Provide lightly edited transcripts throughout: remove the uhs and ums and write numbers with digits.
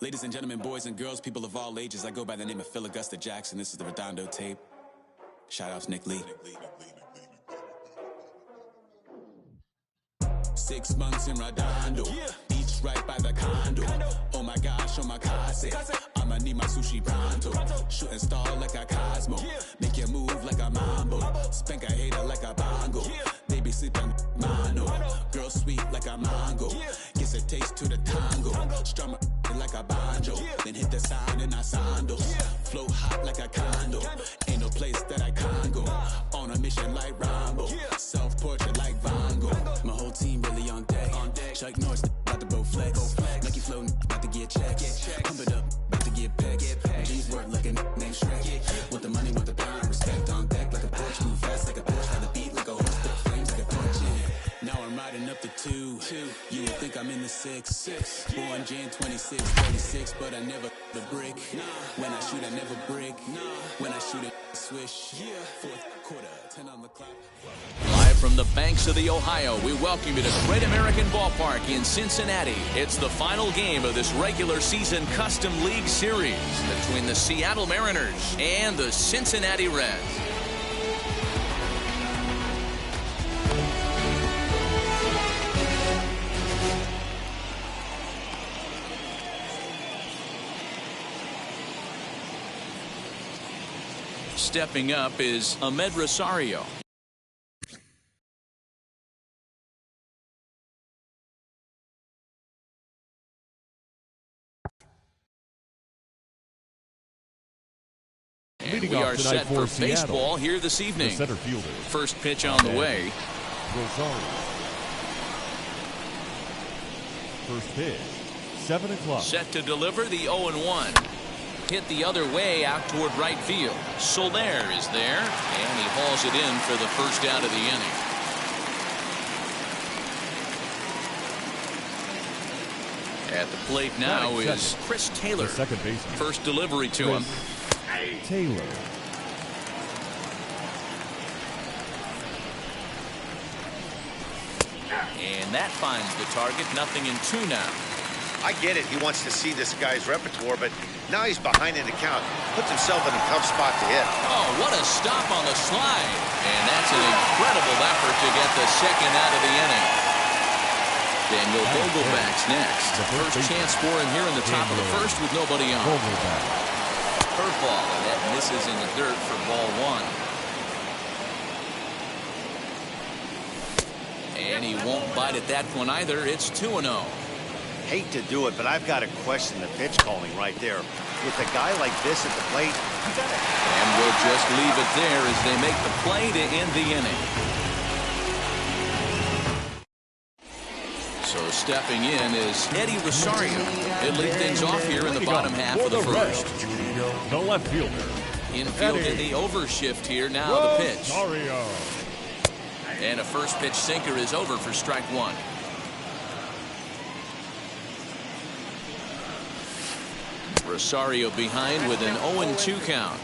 Ladies and gentlemen, boys and girls, people of all ages, I go by the name of Phil Augusta Jackson. This is the Redondo tape. Shout out to Nick Lee. 6 months in Redondo, beach right by the condo. Oh my gosh, oh my casa, I'ma need my sushi pronto. Shooting star like a Cosmo, make you move like a mambo. Spank a hater like a bongo, baby sleeping mono. Girl sweet like a mango, gets a taste to the tango. Strum like a banjo, then hit the sound in our sandals. Float hot like a condo, ain't no place that I can't go. On a mission like Rambo, self-portrait like Van Gogh. My whole team really on deck. Chuck Norris about to go flex. Nike floating, about to get checks. Pump it up, about to get pegs. G's work like a named Shrek. Want the money, want the pound, respect on deck like a Porsche. Move fast like a Porsche, have the beat like a horse, put flames like a torch. Now I'm riding up the 2. You would think I'm in the 6. Born Jan 26, 36, but I never the brick. When I shoot, I never break. When I shoot it, swish. Fourth quarter, 10 on the clock. Live from the banks of the Ohio, we welcome you to Great American Ballpark in Cincinnati. It's the final game of this regular season Custom League Series between the Seattle Mariners and the Cincinnati Reds. Stepping up is Ahmed Rosario. And we are set for baseball here this evening. Center fielder. First pitch on the way. Rosario. First pitch, 7 o'clock. Set to deliver the 0-1. Hit the other way out toward right field. Soler is there, and he hauls it in for the first out of the inning. At the plate now is Chris Taylor. The second baseman. First delivery to him. Taylor. And that finds the target. 0-2 now. I get it. He wants to see this guy's repertoire, but now he's behind in the count. Puts himself in a tough spot to hit. Oh, what a stop on the slide. And that's an incredible effort to get the second out of the inning. Daniel Vogelback's next. First chance for him here in the top of the first with nobody on. Curveball, and that misses in the dirt for ball 1. And he won't bite at that one either. It's 2-0. Hate to do it, but I've got to question the pitch calling right there. With a guy like this at the plate, and we'll just leave it there as they make the play to end the inning. So stepping in is Eddie Rosario. He'll lead things off here in the bottom half of the first. The left fielder. Infield in the overshift here. Now the pitch. Rosario. And a first pitch sinker is over for strike 1. Rosario behind with an 0-2 count.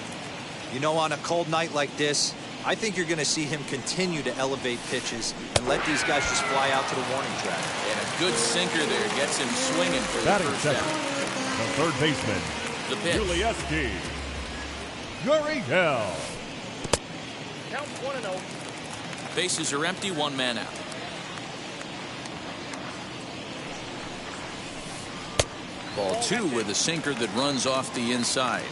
You know, on a cold night like this, I think you're going to see him continue to elevate pitches and let these guys just fly out to the warning track. And a good sinker there gets him swinging for the first out. The third baseman. The pitch. Ulieski. Gurriel. Count 1-0. Bases are empty, 1 man out. Ball 2 with a sinker that runs off the inside.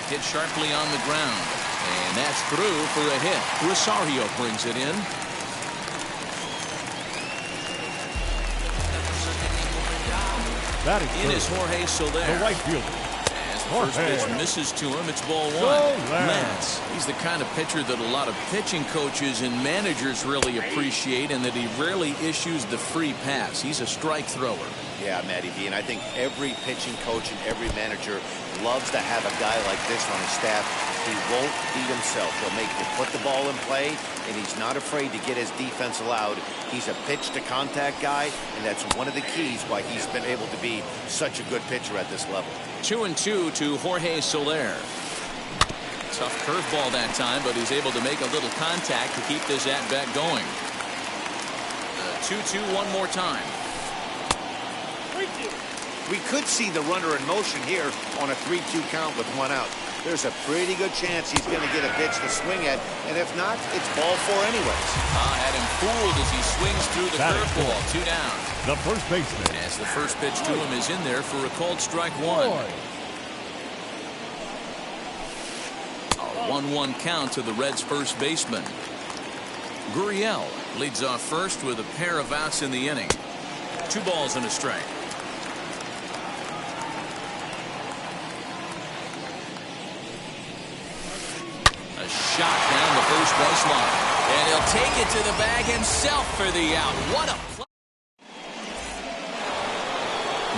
Hit sharply on the ground. And that's through for a hit. Rosario brings it in. In is Jorge Soler. The right fielder. First pitch misses to him. It's ball 1. Lance. He's the kind of pitcher that a lot of pitching coaches and managers really appreciate, and that he rarely issues the free pass. He's a strike thrower. Yeah, Matty B, and I think every pitching coach and every manager loves to have a guy like this on his staff. He won't beat himself. He'll make you put the ball in play, and he's not afraid to get his defense allowed. He's a pitch-to-contact guy, and that's one of the keys why he's been able to be such a good pitcher at this level. 2-2 to Jorge Soler. Tough curveball that time, but he's able to make a little contact to keep this at-bat going. The 2-2 one more time. We could see the runner in motion here on a 3-2 count with 1 out. There's a pretty good chance he's going to get a pitch to swing at, and if not, it's ball 4 anyways. Had him fooled as he swings through the curveball. 2 down. The first baseman. As the first pitch to him is in there for a called strike 1. A 1-1 count to the Reds' first baseman. Gurriel leads off first with a pair of outs in the inning. 2 balls and a strike. A shot down the first baseline. And he'll take it to the bag himself for the out. What a play.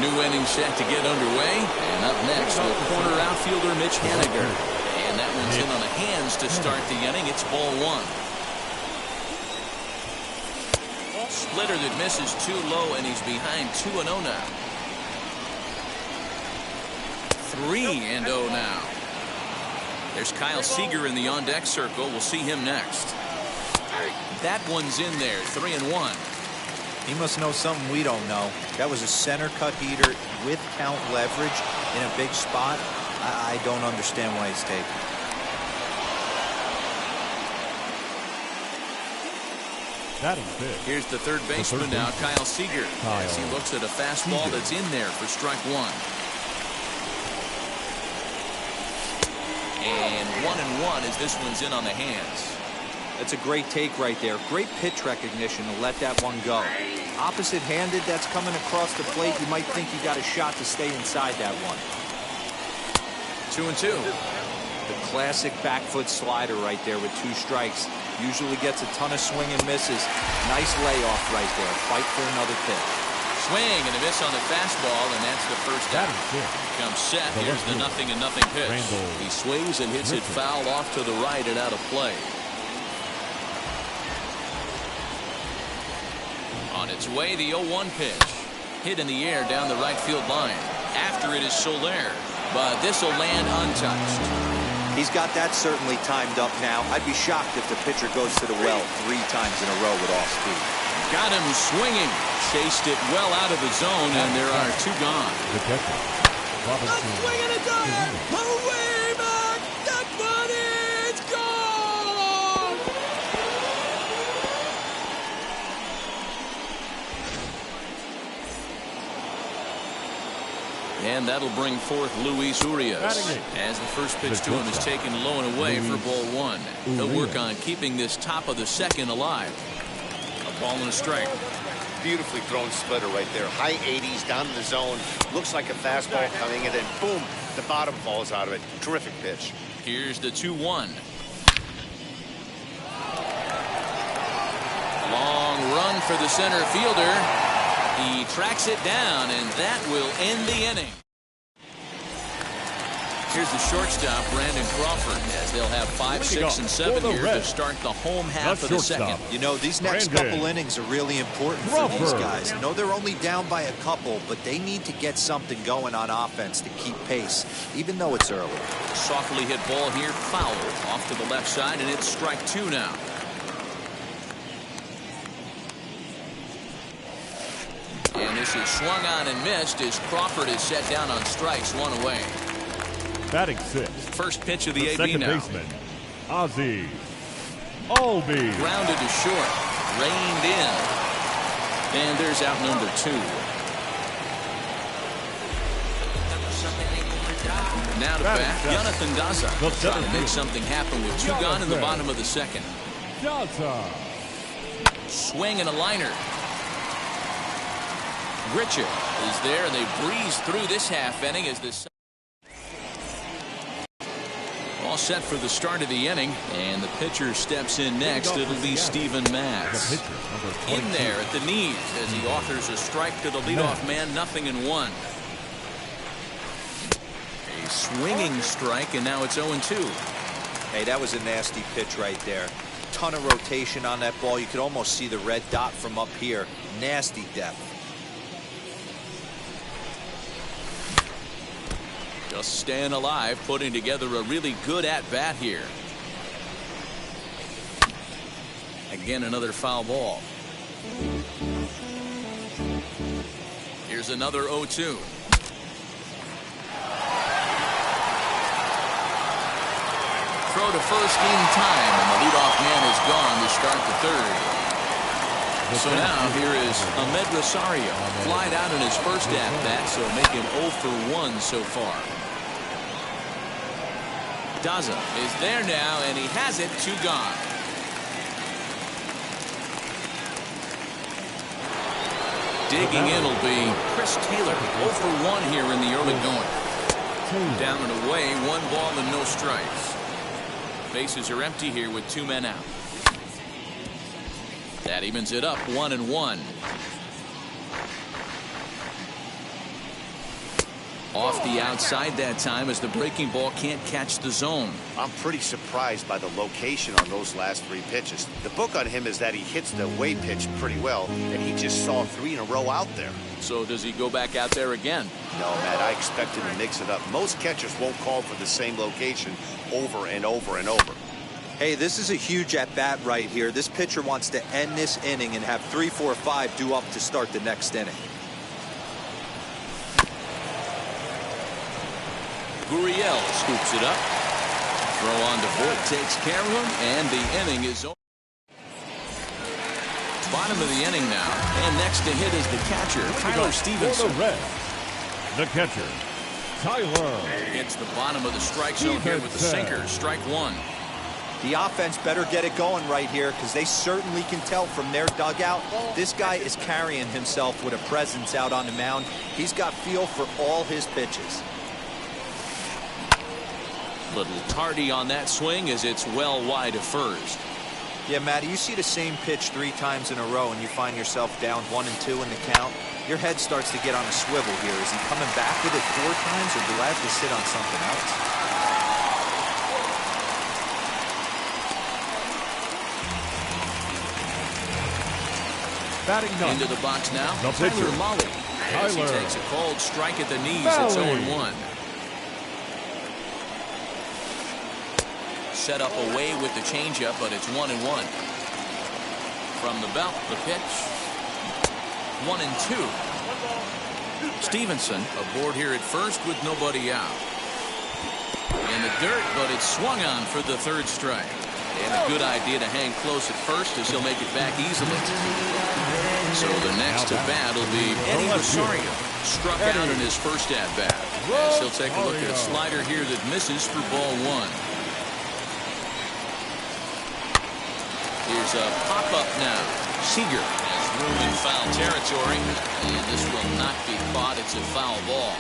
New inning set to get underway. And up next, the corner outfielder Mitch Haniger. And that one's in on the hands to start the inning. It's ball 1. Splitter that misses too low, and he's behind 2-0 now. 3-0 now. There's Kyle Seager in the on-deck circle. We'll see him next. That one's in there. 3-1. He must know something we don't know. That was a center cut heater with count leverage in a big spot. I don't understand why he's taking. Here's the third baseman now, Kyle Seager, as he looks at a fastball that's in there for strike 1. And 1-1 as this one's in on the hands. That's a great take right there. Great pitch recognition to let that one go. Opposite-handed, that's coming across the plate. You might think you got a shot to stay inside that one. 2-2. The classic back foot slider right there with 2 strikes. Usually gets a ton of swing and misses. Nice layoff right there. Fight for another pitch. Swing and a miss on the fastball, and that's the first out. Comes set. Here's the 0-0 pitch. He swings and hits it foul off to the right and out of play. On its way, the 0-1 pitch. Hit in the air down the right field line. After it is Soler, but this will land untouched. He's got that certainly timed up now. I'd be shocked if the pitcher goes to the well 3 times in a row with off speed. Got him swinging. Chased it well out of the zone, and there are 2 gone. Swing and a dive! Away back! That one is gone! And that'll bring forth Luis Urias as the first pitch to him is taken low and away for ball 1. He'll work on keeping this top of the second alive. A ball and a strike. Beautifully thrown splitter right there. High 80s down in the zone. Looks like a fastball coming, and then boom, the bottom falls out of it. Terrific pitch. Here's the 2-1. Long run for the center fielder. He tracks it down, and that will end the inning. Here's the shortstop, Brandon Crawford, as they'll have 5, 6, and 7 here to start the home half of the second. You know, these next couple innings are really important for these guys. I know they're only down by a couple, but they need to get something going on offense to keep pace, even though it's early. Softly hit ball here, foul off to the left side, and it's strike 2 now. And this is swung on and missed as Crawford is set down on strikes, 1 away. Batting 6th. First pitch of the AB second now. Baseman, Ozzie Albies. Grounded to short. Reined in. And there's out number 2. Now to bat, Jonathan Daza. Trying to make something happen with 2 gone in the bottom of the second. Daza. Swing and a liner. Richard is there, and they breeze through this half inning as this. All set for the start of the inning, and the pitcher steps in next. It'll be Steven Matz. In there at the knees as he offers a strike to the leadoff man, 0-1. A swinging strike, and now it's 0-2. Hey, that was a nasty pitch right there. Ton of rotation on that ball. You could almost see the red dot from up here. Nasty depth. Just staying alive, putting together a really good at-bat here. Again, another foul ball. Here's another 0-2. Throw to first in time, and the leadoff man is gone to start the third. So now here is Ahmed Rosario, flied out in his first at-bat, so making 0 for 1 so far. Daza is there now, and he has it, 2 gone. Digging in will be Chris Taylor, 0 for 1 here in the early going. Down and away, 1 ball and no strikes. Bases are empty here with 2 men out. That evens it up, 1-1. Off the outside that time as the breaking ball can't catch the zone. I'm pretty surprised by the location on those last 3 pitches. The book on him is that he hits the away pitch pretty well, and he just saw 3 in a row out there. So does he go back out there again? No, Matt, I expect him to mix it up. Most catchers won't call for the same location over and over and over. Hey, this is a huge at-bat right here. This pitcher wants to end this inning and have 3, 4, 5 due up to start the next inning. Gurriel scoops it up. Throw on to Voit, takes care of him, and the inning is over. Bottom of the inning now, and next to hit is the catcher, Tyler Stevenson. The catcher, Tyler. Hits the bottom of the strike zone here with the sinker. Strike 1. The offense better get it going right here because they certainly can tell from their dugout this guy is carrying himself with a presence out on the mound. He's got feel for all his pitches. Little tardy on that swing as it's well wide of first. Yeah, Matty, you see the same pitch 3 times in a row and you find yourself down 1 and 2 in the count. Your head starts to get on a swivel here. Is he coming back with it 4 times, or do I have to sit on something else? Batting into the box now, the pitcher, Tyler Molly. As he takes a cold strike at the knees, it's 0-1. Set up away with the changeup, but it's 1-1. From the belt, the pitch. 1-2. Stevenson aboard here at first with nobody out. In the dirt, but it's swung on for the 3rd strike. And a good idea to hang close at first as he'll make it back easily. So the next to bat will be Eddie Rosario. Struck out in his first at-bat. As he'll take a look at a slider here that misses for ball 1. Here's a pop-up now. Seager has room in foul territory, and this will not be caught. It's a foul ball.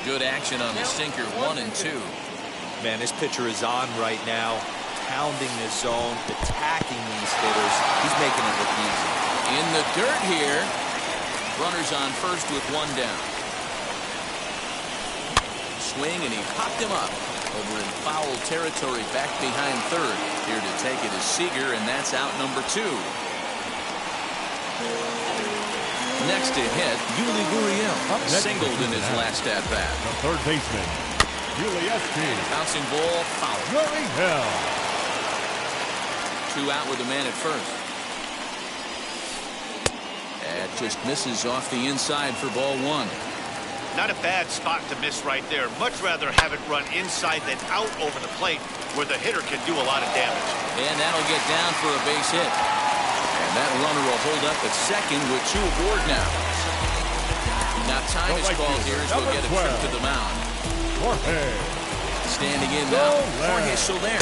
Good action on the sinker, 1-2. Man, this pitcher is on right now, pounding the zone, attacking these hitters. He's making it look easy. In the dirt here. Runners on first with 1 down. Swing, and he popped him up. Over in foul territory, back behind 3rd. Here to take it is Seager, and that's out number 2. Next to hit, Yuli Gurriel. Singled in his last at-bat. The third baseman, Yuli. Bouncing ball, foul. Gurriel. 2 out with a man at first. That just misses off the inside for ball 1. Not a bad spot to miss right there. Much rather have it run inside than out over the plate where the hitter can do a lot of damage. And that'll get down for a base hit. And that runner will hold up at second with 2 aboard now. Now time is called here as we'll get a trip to the mound. Standing in now, Jorge Soler.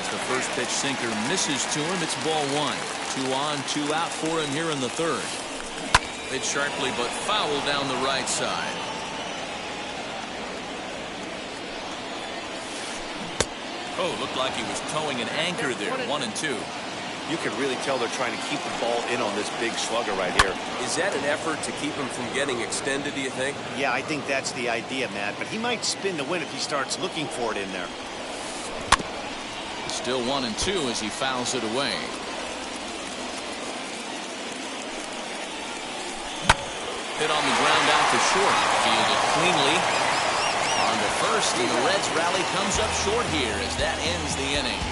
As the first pitch sinker misses to him, it's ball 1. 2 on, 2 out for him here in the 3rd. Hit sharply but foul down the right side. Oh, looked like he was towing an anchor there. 1-2. You can really tell they're trying to keep the ball in on this big slugger right here. Is that an effort to keep him from getting extended, do you think? Yeah, I think that's the idea, Matt. But he might spin to win if he starts looking for it in there. Still 1-2 as he fouls it away. Hit on the ground out to short. Fielded cleanly. On to first, and the Reds rally comes up short here as that ends the inning.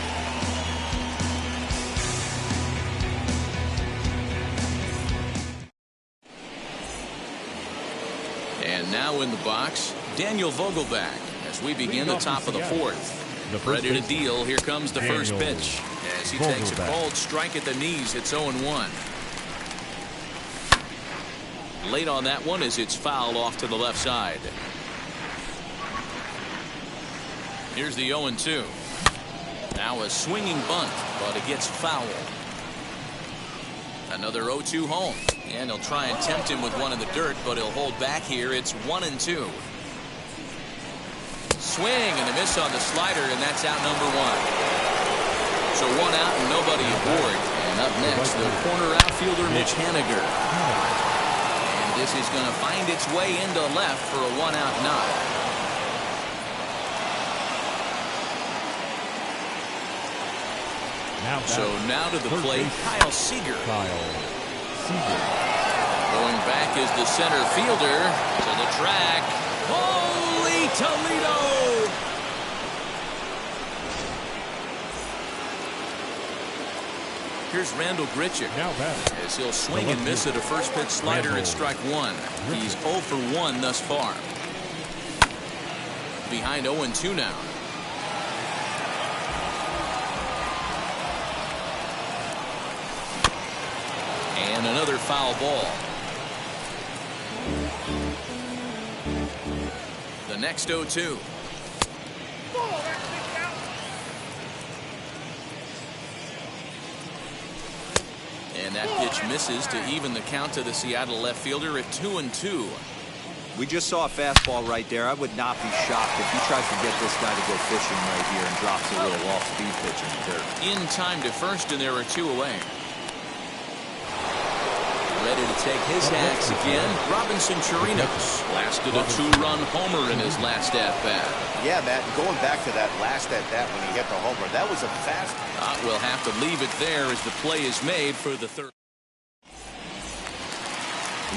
And now in the box, Daniel Vogelback as we begin the top of the fourth. Ready to deal. Here comes the first pitch. As he takes a cold strike at the knees, it's 0-1. Late on that one as it's fouled off to the left side. Here's the 0-2. Now a swinging bunt, but it gets fouled. Another 0-2 home. And he'll try and tempt him with one in the dirt, but he'll hold back here. It's 1-2. Swing and a miss on the slider, and that's out number one. So one out and nobody aboard. And up next, the corner outfielder, Mitch Haniger. And this is going to find its way into left for a one-out knock. So now to the plate, Kyle Seager. Going back is the center fielder to the track. Holy Toledo! Here's Randall Grichuk as he'll swing and miss at a first pitch slider at strike one. He's 0 for 1 thus far. Behind 0-2 now. And another foul ball. The next 0-2. And that pitch misses to even the count to the Seattle left fielder at 2-2. We just saw a fastball right there. I would not be shocked if he tries to get this guy to go fishing right here and drops a little off-speed pitch in the dirt. In time to first, and there are 2 away. Ready to take his hacks again. Robinson Chirinos blasted a 2-run homer in his last at-bat. Yeah, Matt, going back to that last at-bat when he hit the homer, that was a fast. We'll have to leave it there as the play is made for the third.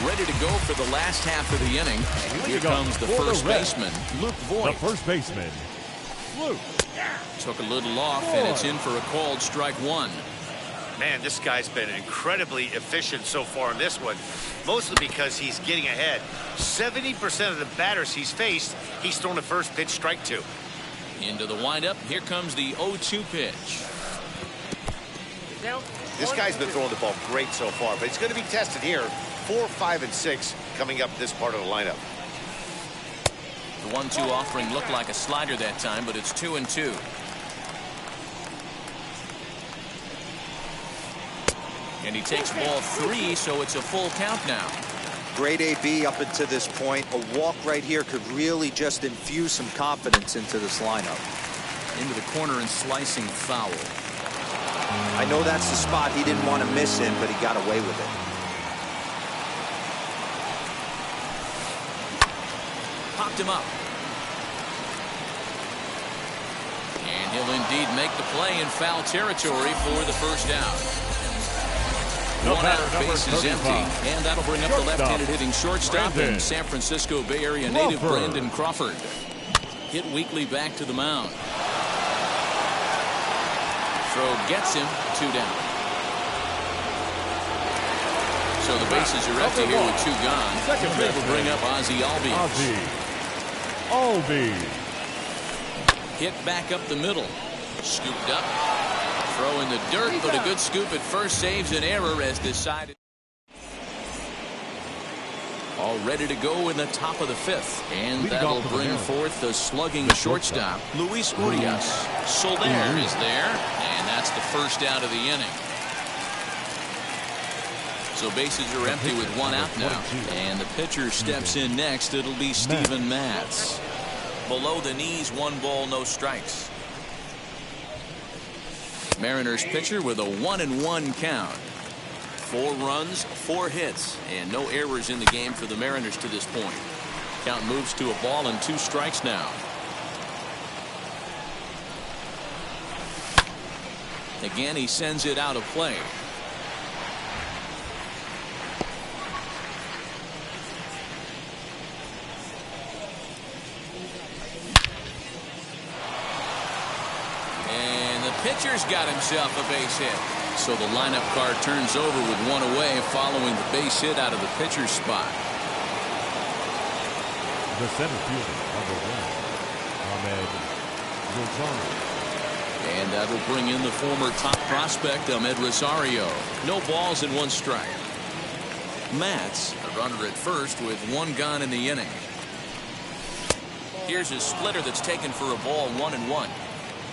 Ready to go for the last half of the inning. Here comes the first baseman, Luke Voigt. The first baseman, Luke. Took a little off, and it's in for a called strike one. Man, this guy's been incredibly efficient so far in this one, mostly because he's getting ahead. 70% of the batters he's faced, he's thrown a first pitch strike to. Into the windup. Here comes the 0-2 pitch. This guy's been throwing the ball great so far, but he's going to be tested here. 4, 5, and 6 coming up this part of the lineup. The 1-2 offering looked like a slider that time, but it's 2-2. And he takes ball 3, so it's a full count now. Great AB up until this point. A walk right here could really just infuse some confidence into this lineup. Into the corner and slicing foul. I know that's the spot he didn't want to miss in, but he got away with it. Popped him up. And he'll indeed make the play in foul territory for the first out. One out, base is empty, and that'll bring up the left-handed hitting shortstop and San Francisco Bay Area native Brandon Crawford. Hit weakly back to the mound. Throw gets him, 2 down. So the bases are empty here with 2 gone. They will bring up Ozzie Albies. Hit back up the middle. Scooped up. Throw in the dirt, but a good scoop at first saves an error as decided. All ready to go in the top of the 5th. And that'll bring forth the slugging shortstop, Luis Urias. Soler is there, and that's the first out of the inning. So bases are empty with 1 out now. And the pitcher steps in next. It'll be Steven Matz. Below the knees, 1 ball, no strikes. Mariners pitcher with a 1-1 count. 4 runs, 4 hits, and no errors in the game for the Mariners to this point. Count moves to a ball and 2 strikes now. Again, he sends it out of play. Pitcher's got himself a base hit. So the lineup card turns over with 1 away following the base hit out of the pitcher's spot. The center fielder, number 1, Ahmed Rosario. And that'll bring in the former top prospect, Ahmed Rosario. No balls and 1 strike. Mats, a runner at first with 1 gone in the inning. Here's his splitter that's taken for a ball, 1-1.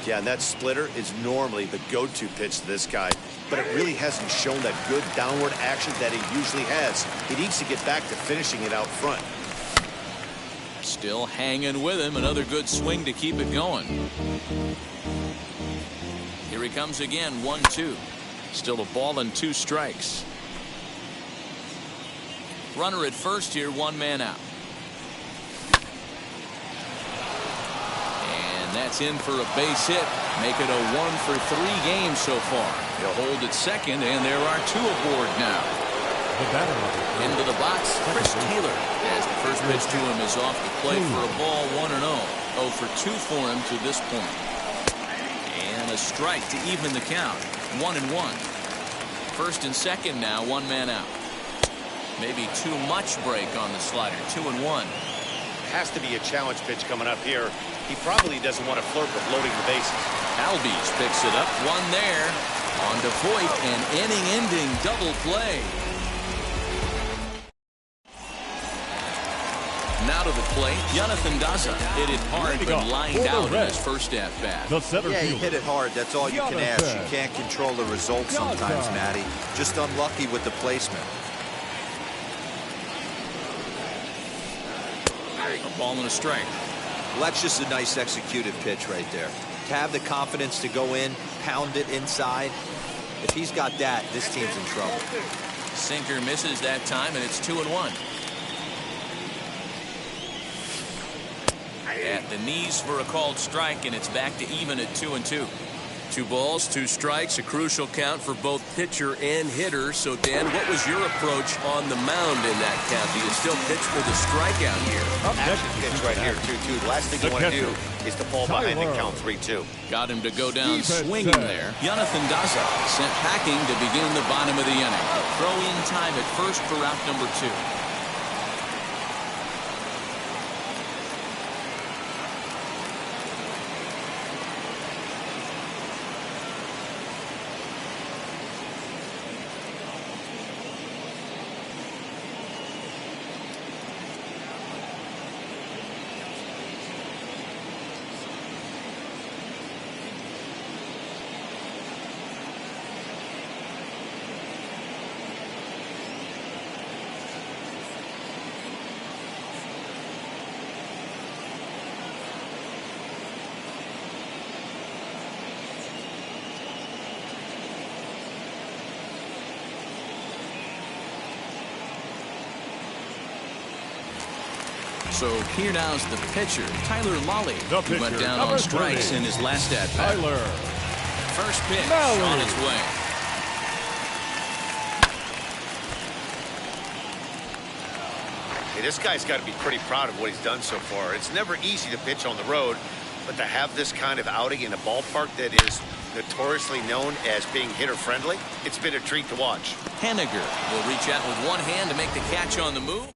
Yeah, and that splitter is normally the go-to pitch to this guy, but it really hasn't shown that good downward action that he usually has. He needs to get back to finishing it out front. Still hanging with him. Another good swing to keep it going. Here he comes again, 1-2. Still a ball and 2 strikes. Runner at first here, 1 man out. That's in for a base hit. Make it a 1-for-3 game so far. He'll hold at second, and there are 2 aboard now. Into the box, Chris Taylor, as the first pitch to him is off the plate for a ball, 1-0. 0 for 2 for him to this point. And a strike to even the count, 1-1. First and second now, 1 man out. Maybe too much break on the slider, 2-1. Has to be a challenge pitch coming up here. He probably doesn't want to flirt with loading the bases. Albies picks it up, 1 there. On to Voit, an inning-ending double play. Now to the plate, Jonathan Daza hit it hard but lined out in his first at-bat. Yeah, he hit it hard. That's all you can ask. You can't control the result sometimes, Matty. Just unlucky with the placement. A ball and a strike. Well, that's just a nice executed pitch right there. To have the confidence to go in, pound it inside. If he's got that, this team's in trouble. Sinker misses that time, and it's 2-1. At the knees for a called strike, and it's back to even at 2-2. 2 balls, 2 strikes, a crucial count for both pitcher and hitter. So, Dan, what was your approach on the mound in that count? Do you still pitch for the strikeout here? Action pitch right here, 2-2. The last thing you want to do is to fall behind and count 3-2. Got him to go down swinging there. Jonathan Daza sent packing to begin the bottom of the inning. Throw in time at first for out number 2. So here now's the pitcher, Tyler Lally, who went down on strikes in his last at-bat. First pitch on its way. Hey, this guy's got to be pretty proud of what he's done so far. It's never easy to pitch on the road, but to have this kind of outing in a ballpark that is notoriously known as being hitter-friendly, it's been a treat to watch. Henniger will reach out with 1 hand to make the catch on the move.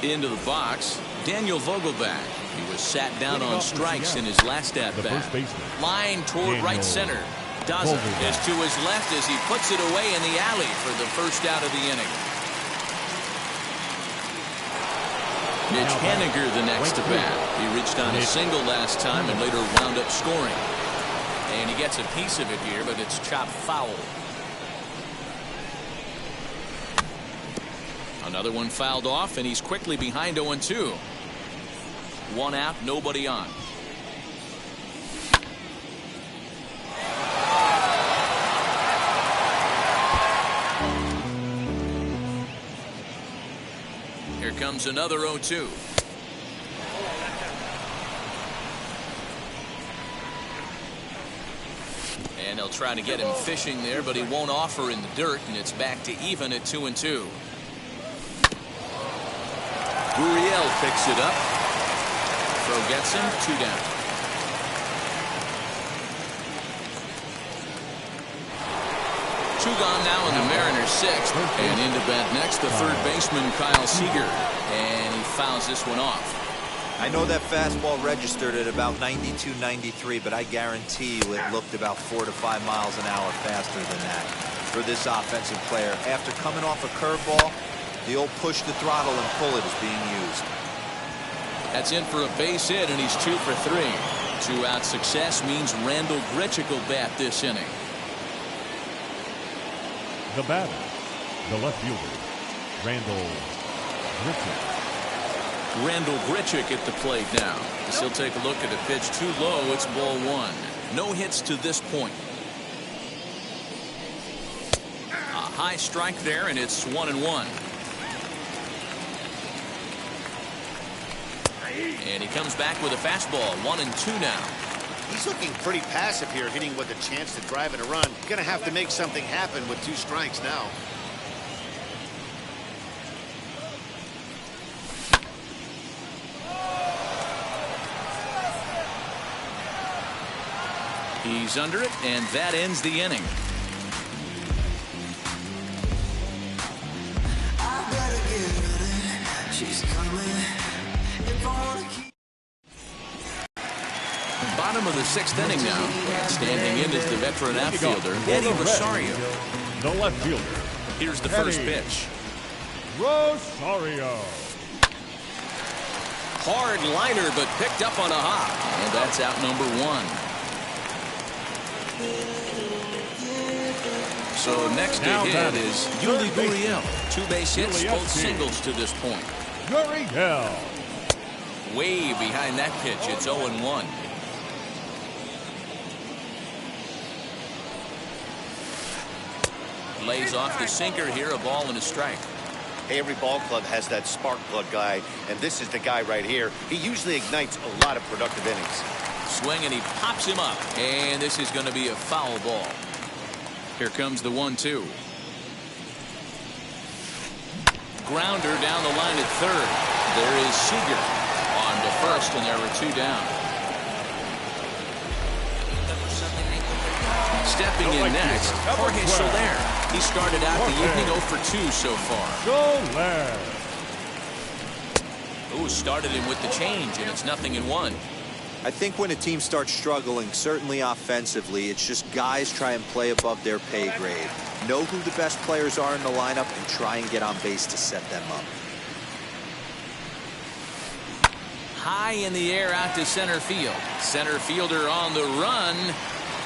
Into the box, Daniel Vogelbach. He was sat down on strikes in his last at-bat. Line toward right center. Daza is to his left as he puts it away in the alley for the first out of the inning. Mitch Henniger the next to bat. He reached on a single last time and later wound up scoring. And he gets a piece of it here, but it's chopped foul. Another one fouled off, and he's quickly behind 0-2. 1 out, nobody on. Here comes another 0-2. And they'll try to get him fishing there, but he won't offer in the dirt, and it's back to even at 2-2. Gurriel picks it up. Throw gets him, 2 down. Two gone now in the Mariners' sixth. And into bat next, the third baseman, Kyle Seager. And he fouls this one off. I know that fastball registered at about 92, 93, but I guarantee you it looked about 4 to 5 miles an hour faster than that for this offensive player. After coming off a curveball, the old push the throttle and pull it is being used. That's in for a base hit, and he's 2 for 3. 2-out success means Randall Grichuk will bat this inning. The batter, the left fielder, Randall Grichuk. Randall Grichuk at the plate now. As he'll take a look at the pitch too low. It's ball 1. No hits to this point. A high strike there, and it's 1-1. And he comes back with a fastball. 1-2 now. He's looking pretty passive here, hitting with a chance to drive in a run. Gonna have to make something happen with 2 strikes now. He's under it, and that ends the inning. Bottom of the 6th inning now. Standing in is the veteran outfielder, Eddie Rosario. The left fielder. Here's the first pitch. Rosario. Hard liner, but picked up on a hop. And that's out number 1. So next to hit is Yuli Gurriel. 2 base hits, both singles to this point. Gurriel. Way behind that pitch. It's 0-1. Lays off the sinker here, a ball and a strike. Hey, every ball club has that spark plug guy, and this is the guy right here. He usually ignites a lot of productive innings. Swing, and he pops him up. And this is going to be a foul ball. Here comes the 1-2. Grounder down the line at third. There is Seager on to first, and there are 2 down. Stepping in next, Jorge Soler. He started out the evening 0 for 2 so far. Soler. Ooh, started him with the change, and it's 0-1. I think when a team starts struggling, certainly offensively, it's just guys try and play above their pay grade. Know who the best players are in the lineup and try and get on base to set them up. High in the air out to center field. Center fielder on the run.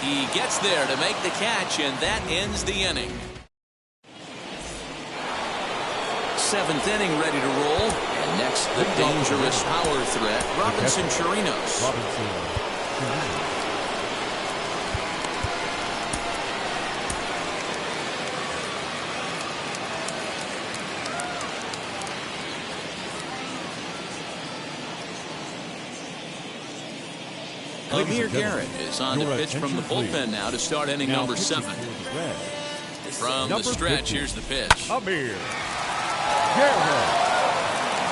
He gets there to make the catch, and that ends the inning. 7th inning ready to roll. And next, the dangerous power threat, Robinson Chirinos. Amir Garrett is on to pitch from the bullpen now to start inning number 7. From the stretch, here's the pitch. Amir Garrett.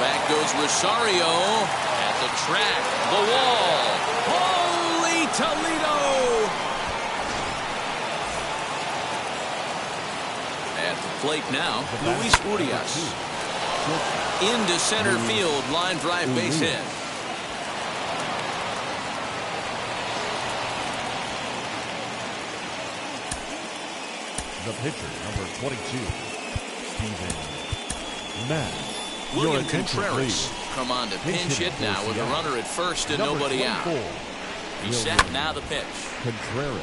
Back goes Rosario at the track, the wall. Holy Toledo! At the plate now, Luis Urias. Into center field, line drive base hit. The pitcher, number 22, Steven Matt. William Contreras come on to pinch hit now with a runner at first and nobody out. He's set, now the pitch. Contreras.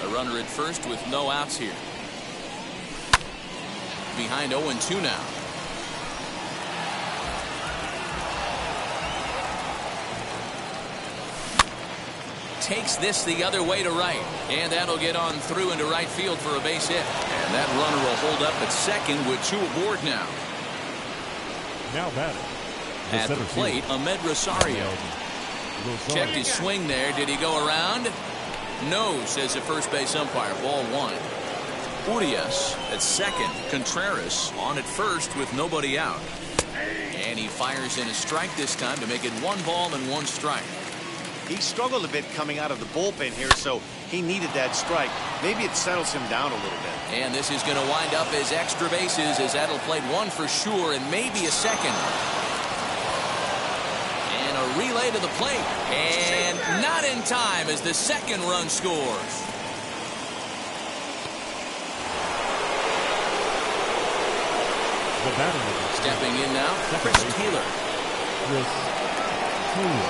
A runner at first with no outs here. Behind 0-2 now. Takes this the other way to right, and that'll get on through into right field for a base hit. And that runner will hold up at second with 2 aboard now. Now batting. At the plate, Ahmed Rosario. Checked his swing there. Did he go around? No, says the first base umpire. Ball 1. Urias at second. Contreras on at first with nobody out. And he fires in a strike this time to make it 1 ball and 1 strike. He struggled a bit coming out of the bullpen here, so he needed that strike. Maybe it settles him down a little bit. And this is going to wind up as extra bases, as that'll play one for sure and maybe a second. And a relay to the plate. And not in time as the second run scores. Stepping in now, Chris Taylor.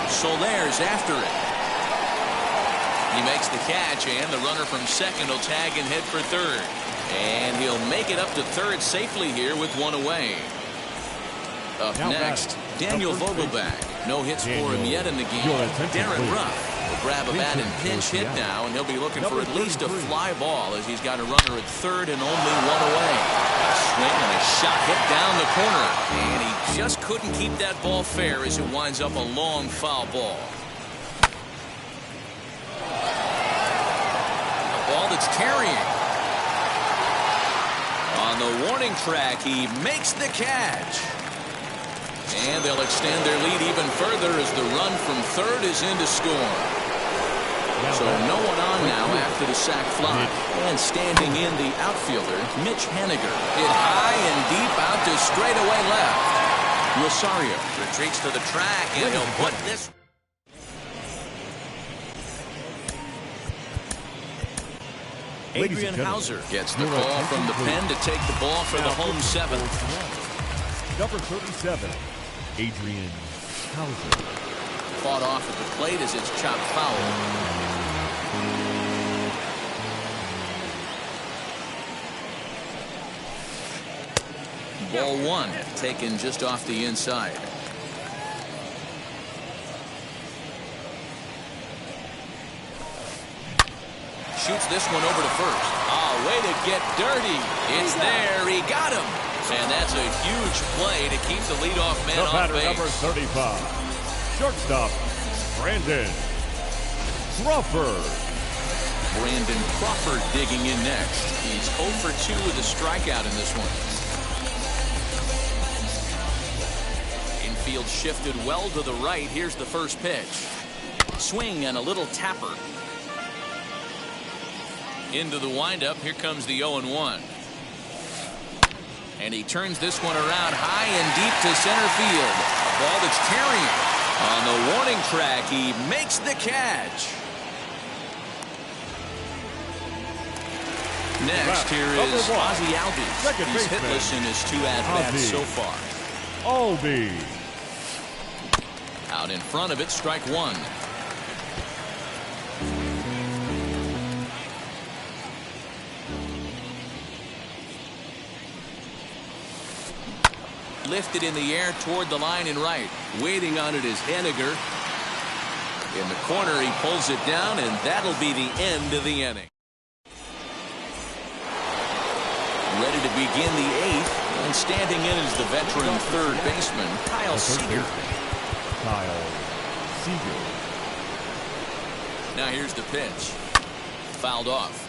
Soler's after it. He makes the catch, and the runner from second will tag and head for third. And he'll make it up to third safely here with one away. Up next, Daniel Vogelbach. No hits for him yet in the game. Darren Ruff will grab a bat and pinch hit now, and he'll be looking for at least a fly ball as he's got a runner at third and only one away. A swing and a shot hit down the corner, and he just couldn't keep that ball fair as it winds up a long foul ball. A ball that's carrying. On the warning track, he makes the catch. And they'll extend their lead even further as the run from third is in to score. So no one on now after the sac fly. And standing in the outfielder, Mitch Haniger. Hit high and deep out to straightaway left. Rosario retreats to the track, and he'll put this. Adrian Hauser gets the call from the pen to take the ball for the home seventh. Number 37, Adrian Hauser. Fought off at the plate as it's chopped foul. Ball one, taken just off the inside. Shoots this one over to first. Oh, way to get dirty. It's there. He got him. And that's a huge play to keep the leadoff man off base. Number 35, shortstop, Brandon Crawford. Brandon Crawford digging in next. He's 0 for 2 with a strikeout in this one. Infield shifted well to the right. Here's the first pitch. Swing and a little tapper. Into the windup. Here comes the 0-1. And he turns this one around high and deep to center field. A ball that's carrying. On the warning track, he makes the catch. Next, here is Ozzie Albies. He's hitless in his 2 at-bats so far. Albies. Out in front of it, strike one. Lifted in the air toward the line and right. Waiting on it is Haniger. In the corner, he pulls it down, and that'll be the end of the inning. Ready to begin the 8th, and standing in is the veteran third baseman, Kyle Seager. Now here's the pitch. Fouled off.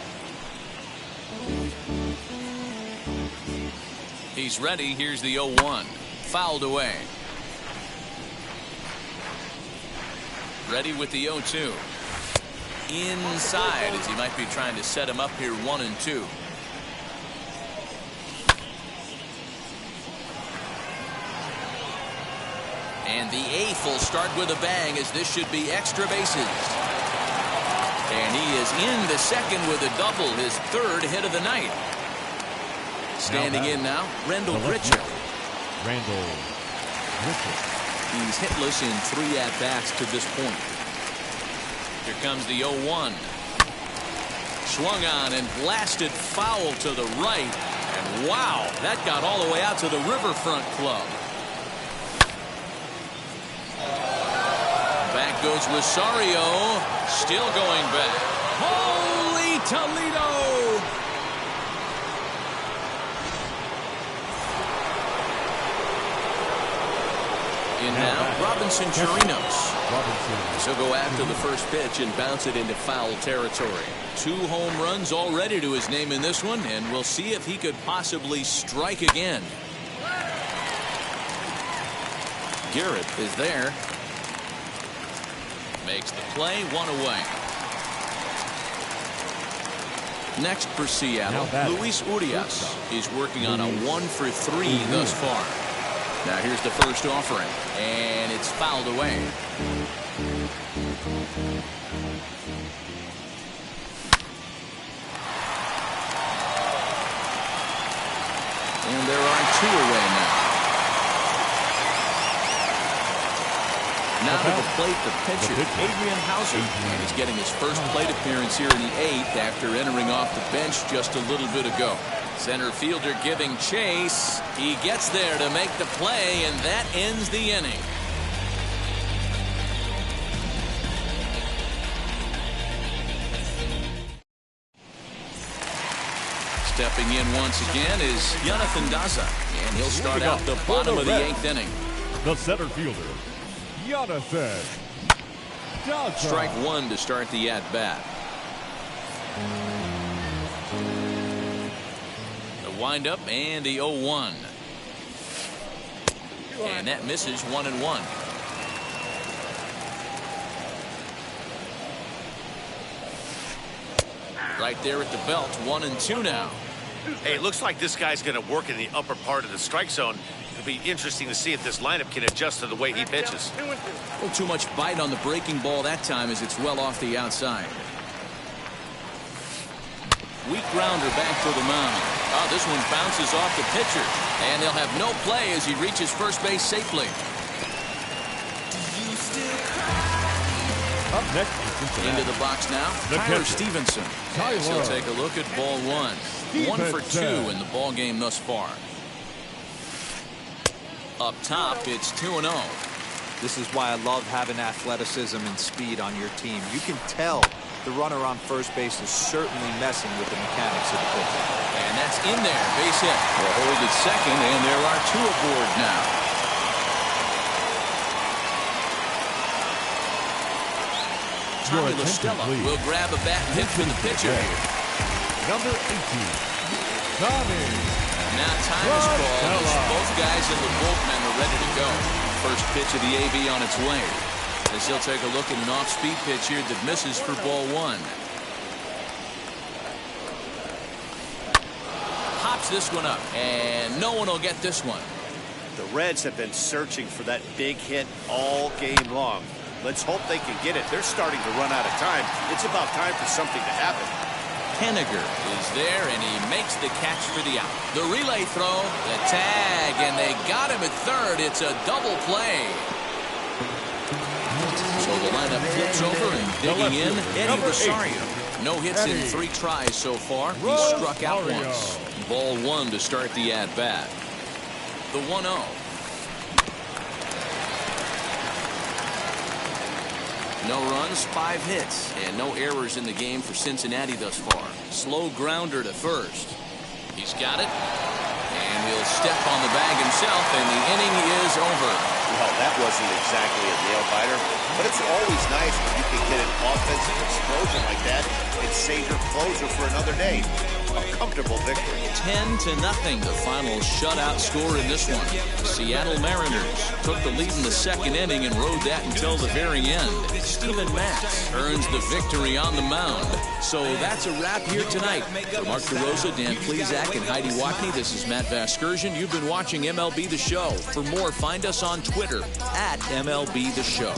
He's ready. Here's the 0-1. Fouled away. Ready with the 0-2. Inside as he might be trying to set him up here 1-2. And the 8th will start with a bang as this should be extra bases. And he is in the second with a double, his 3rd hit of the night. Standing in now, Randall Grichuk. He's hitless in 3 at-bats to this point. Here comes the 0-1. Swung on and blasted foul to the right. And wow, that got all the way out to the Riverfront Club. Back goes Rosario. Still going back. Holy Toledo! In now, Robinson Chirinos. So go after the first pitch and bounce it into foul territory. 2 home runs already to his name in this one, and we'll see if he could possibly strike again. Garrett is there. Makes the play, one away. Next for Seattle, Luis Urias. He's working on a 1-for-3 thus far. Now here's the first offering, and it's fouled away. And there are 2 away now. Now to the plate, the pitcher, Adrian Hauser. And he's getting his first plate appearance here in the 8th after entering off the bench just a little bit ago. Center fielder giving chase. He gets there to make the play, and that ends the inning. Stepping in once again is Jonathan Daza, and he'll start out the bottom of the 8th inning. The center fielder, Jonathan Daza. Strike 1 to start the at-bat. The windup and the 0-1. And that misses 1-1. Right there at the belt, 1-2 now. Hey, it looks like this guy's going to work in the upper part of the strike zone. It'll be interesting to see if this lineup can adjust to the way he pitches. A little too much bite on the breaking ball that time as it's well off the outside. Weak grounder back to the mound. Oh, this one bounces off the pitcher. And they'll have no play as he reaches first base safely. Up next, into the box now, Tyler Stevenson. He'll take a look at ball 1. 1 for 2 in the ball game thus far. Up top, it's 2-0. This is why I love having athleticism and speed on your team. You can tell the runner on first base is certainly messing with the mechanics of the pitch. And that's in there, base hit. We'll hold at second, and there are 2 aboard now. Tommy LaStella will grab a bat and hit for the pitcher. Number 18, Tommy. Now time is called as both guys in the bullpen are ready to go. First pitch of the AB on its way. As he'll take a look at an off-speed pitch here that misses for ball 1. Hops this one up, and no one will get this one. The Reds have been searching for that big hit all game long. Let's hope they can get it. They're starting to run out of time. It's about time for something to happen. Henniger is there, and he makes the catch for the out. The relay throw, the tag, and they got him at third. It's a double play. So the lineup flips over and digging in, Eddie Rosario. No hits in 3 tries so far. He struck out once. Ball 1 to start the at-bat. The 1-0. No runs, 5 hits, and no errors in the game for Cincinnati thus far. Slow grounder to first. He's got it, and he'll step on the bag himself, and the inning is over. Well, that wasn't exactly a nail-biter, but it's always nice when you can get an offensive explosion like that and save your closer for another day. A comfortable victory. 10-0, the final shutout score in this one. Seattle Mariners took the lead in the 2nd inning and rode that until the very end. Steven Matz earns the victory on the mound. So that's a wrap here tonight. For Mark DeRosa, Dan Plesac, and Heidi Watney, this is Matt Vasgersian. You've been watching MLB The Show. For more, find us on Twitter at MLB The Show.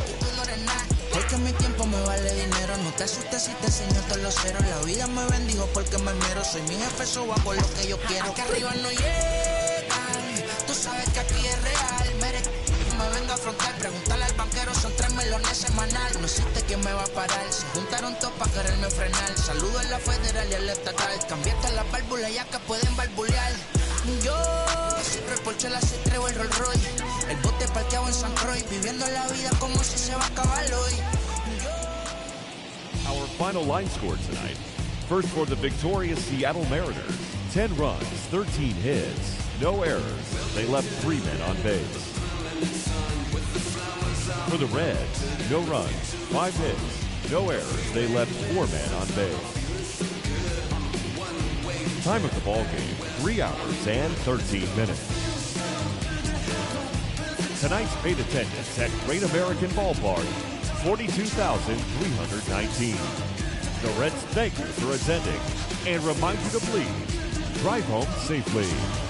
Porque mi tiempo me vale dinero. No te asustes si te enseño todos los ceros. La vida me bendijo porque me mero. Soy mi jefe, so hago lo que yo quiero. Aquí arriba no llegan. Tú sabes que aquí es real. Me vengo a afrontar. Preguntarle al banquero, son 3 melones semanal. No existe quien me va a parar. Se juntaron todos para quererme frenar. Saludo a la federal y al estatal. Cambié todas las válvulas ya que pueden barbulear. Yo siempre el Porsche, la C3 o el Rolls Royce. El bote parqueado en San Croix. Viviendo la vida como si se va a acabar hoy. Our final line score tonight. First for the victorious Seattle Mariners. 10 runs, 13 hits, no errors. They left 3 men on base. For the Reds, no runs, 5 hits, no errors. They left 4 men on base. Time of the ball game, 3 hours and 13 minutes. Tonight's paid attendance at Great American Ballpark, 42,319. The Reds thank you for attending and remind you to please drive home safely.